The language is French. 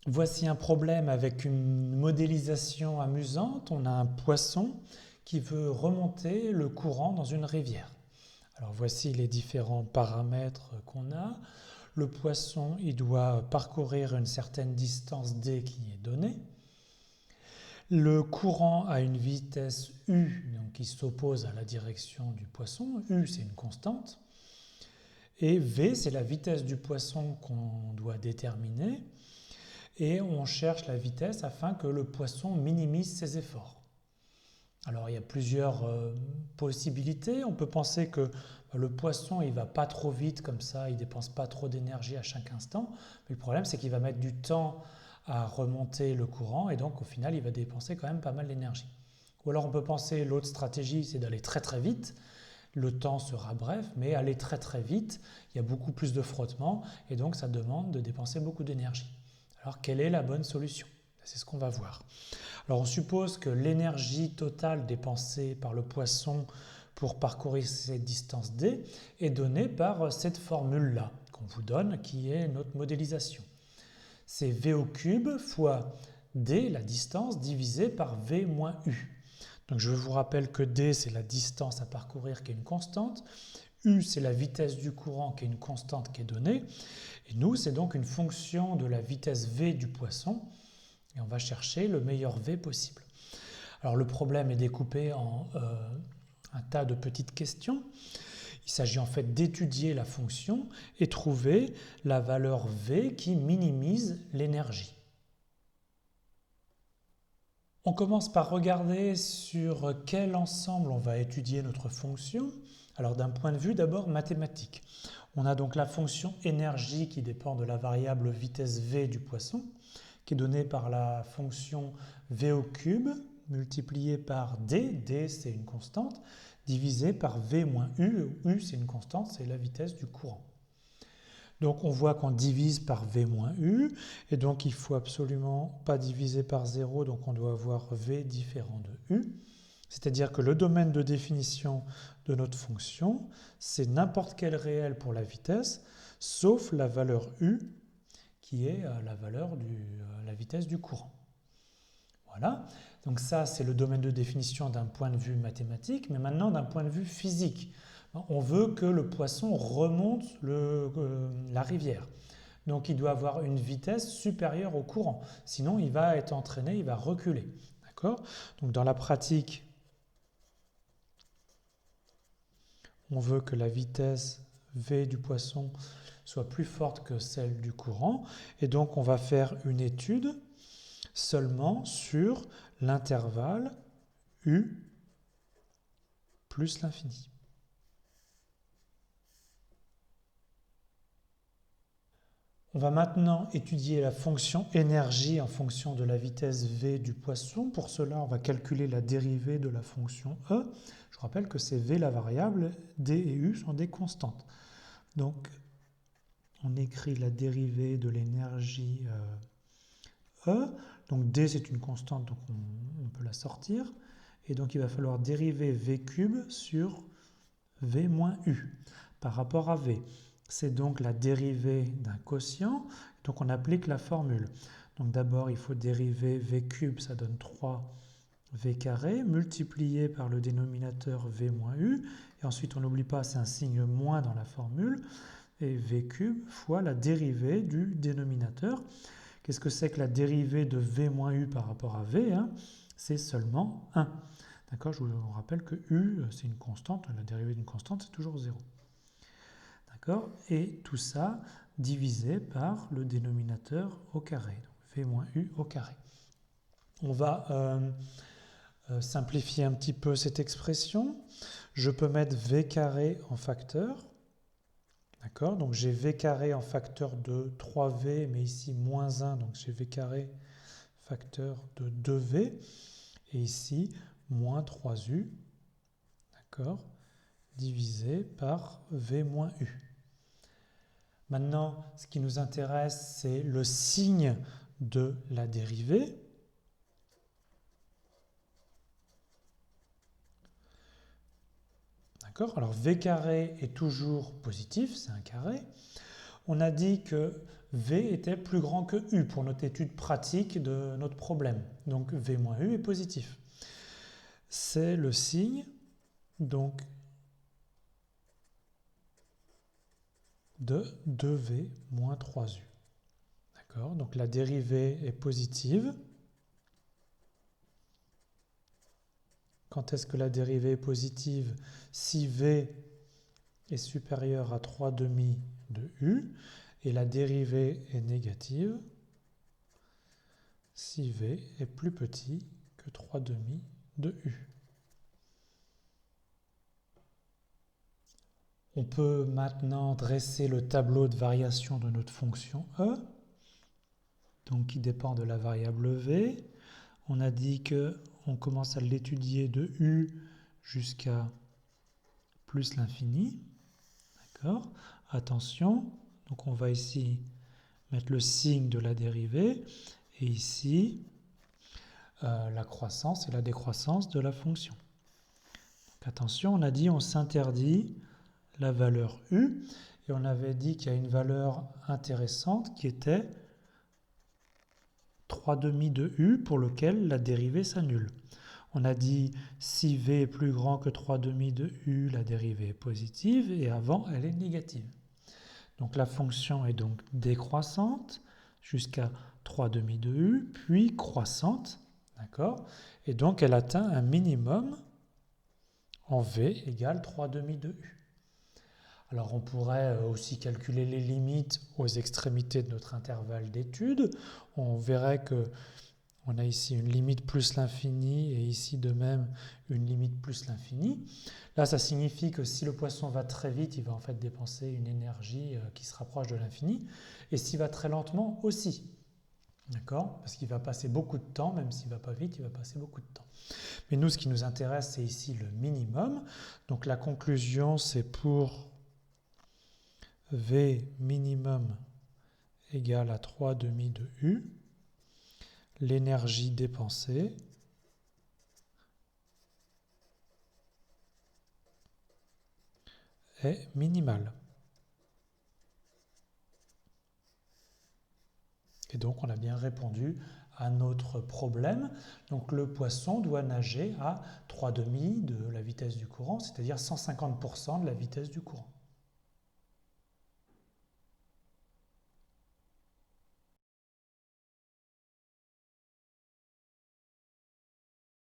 Voici un problème avec une modélisation amusante. On a un poisson qui veut remonter le courant dans une rivière. Alors voici les différents paramètres qu'on a. Le poisson, il doit parcourir une certaine distance d qui est donnée. Le courant a une vitesse u, donc qui s'oppose à la direction du poisson. U, c'est une constante. Et v, c'est la vitesse du poisson qu'on doit déterminer. Et on cherche la vitesse afin que le poisson minimise ses efforts. Alors il y a plusieurs possibilités. On peut penser que le poisson il va pas trop vite comme ça, il dépense pas trop d'énergie à chaque instant. Mais le problème c'est qu'il va mettre du temps à remonter le courant et donc au final il va dépenser quand même pas mal d'énergie. Ou alors on peut penser l'autre stratégie c'est d'aller très très vite. Le temps sera bref, mais aller très très vite, il y a beaucoup plus de frottement et donc ça demande de dépenser beaucoup d'énergie. Alors quelle est la bonne solution? C'est ce qu'on va voir. Alors on suppose que l'énergie totale dépensée par le poisson pour parcourir cette distance d est donnée par cette formule-là qu'on vous donne qui est notre modélisation. C'est v au cube fois d, la distance, divisé par v moins u. Donc je vous rappelle que d c'est la distance à parcourir qui est une constante, u c'est la vitesse du courant qui est une constante qui est donnée, et nous c'est donc une fonction de la vitesse v du poisson, et on va chercher le meilleur v possible. Alors le problème est découpé en un tas de petites questions. Il s'agit en fait d'étudier la fonction et trouver la valeur v qui minimise l'énergie. On commence par regarder sur quel ensemble on va étudier notre fonction. Alors d'un point de vue d'abord mathématique. On a donc la fonction énergie qui dépend de la variable vitesse v du poisson, qui est donnée par la fonction v au cube multiplié par d, d c'est une constante, divisé par v moins u, u c'est une constante, c'est la vitesse du courant. Donc on voit qu'on divise par v moins u, et donc il ne faut absolument pas diviser par 0, donc on doit avoir v différent de u. C'est-à-dire que le domaine de définition de notre fonction, c'est n'importe quel réel pour la vitesse, sauf la valeur u, qui est la valeur de la vitesse du courant. Voilà, donc ça c'est le domaine de définition d'un point de vue mathématique, mais maintenant d'un point de vue physique. On veut que le poisson remonte la rivière. Donc il doit avoir une vitesse supérieure au courant. Sinon il va être entraîné, il va reculer. D'accord? Donc dans la pratique, on veut que la vitesse v du poisson soit plus forte que celle du courant. Et donc on va faire une étude seulement sur l'intervalle u plus l'infini. On va maintenant étudier la fonction énergie en fonction de la vitesse v du poisson. Pour cela, on va calculer la dérivée de la fonction e. Je rappelle que c'est v la variable, d et u sont des constantes. Donc, on écrit la dérivée de l'énergie e. Donc, d c'est une constante, donc on peut la sortir. Et donc, il va falloir dériver v cube sur v moins u par rapport à v. C'est donc la dérivée d'un quotient, donc on applique la formule. Donc d'abord il faut dériver v cube, ça donne 3v carré, multiplié par le dénominateur v moins u, et ensuite on n'oublie pas, c'est un signe moins dans la formule, et v cube fois la dérivée du dénominateur. Qu'est-ce que c'est que la dérivée de v moins u par rapport à v, hein? C'est seulement 1. D'accord, je vous rappelle que u, c'est une constante, la dérivée d'une constante, c'est toujours 0. D'accord, et tout ça divisé par le dénominateur au carré, donc v moins u au carré. On va simplifier un petit peu cette expression. Je peux mettre v carré en facteur. D'accord, donc j'ai v carré en facteur de 3v, mais ici moins 1, donc j'ai v carré facteur de 2v. Et ici, moins 3u, d'accord, divisé par v moins u. Maintenant, ce qui nous intéresse, c'est le signe de la dérivée. D'accord, alors v carré est toujours positif, c'est un carré. On a dit que V était plus grand que U pour notre étude pratique de notre problème. Donc V moins U est positif. C'est le signe donc de 2V moins 3U. D'accord? Donc la dérivée est positive. Quand est-ce que la dérivée est positive? Si V est supérieur à 3 demi de U, et la dérivée est négative si V est plus petit que 3 demi de U. On peut maintenant dresser le tableau de variation de notre fonction E, donc qui dépend de la variable V. On a dit qu'on commence à l'étudier de U jusqu'à plus l'infini. D'accord? Attention, donc on va ici mettre le signe de la dérivée et ici la croissance et la décroissance de la fonction. Donc attention, on a dit on s'interdit la valeur U et on avait dit qu'il y a une valeur intéressante qui était 3 demi de U pour lequel la dérivée s'annule. On a dit si V est plus grand que 3 demi de U, la dérivée est positive et avant elle est négative. Donc la fonction est donc décroissante jusqu'à 3 demi de U, puis croissante, d'accord? Et donc elle atteint un minimum en V égale 3 demi de U. Alors on pourrait aussi calculer les limites aux extrémités de notre intervalle d'étude. On verrait que on a ici une limite plus l'infini et ici de même une limite plus l'infini. Là, ça signifie que si le poisson va très vite, il va en fait dépenser une énergie qui se rapproche de l'infini. Et s'il va très lentement aussi. D'accord? Parce qu'il va passer beaucoup de temps, même s'il ne va pas vite, il va passer beaucoup de temps. Mais nous, ce qui nous intéresse, c'est ici le minimum. Donc la conclusion, c'est pour V minimum égale à 3 demi de U. L'énergie dépensée est minimale. Et donc on a bien répondu à notre problème. Donc le poisson doit nager à 3 demi de la vitesse du courant, c'est-à-dire 150% de la vitesse du courant.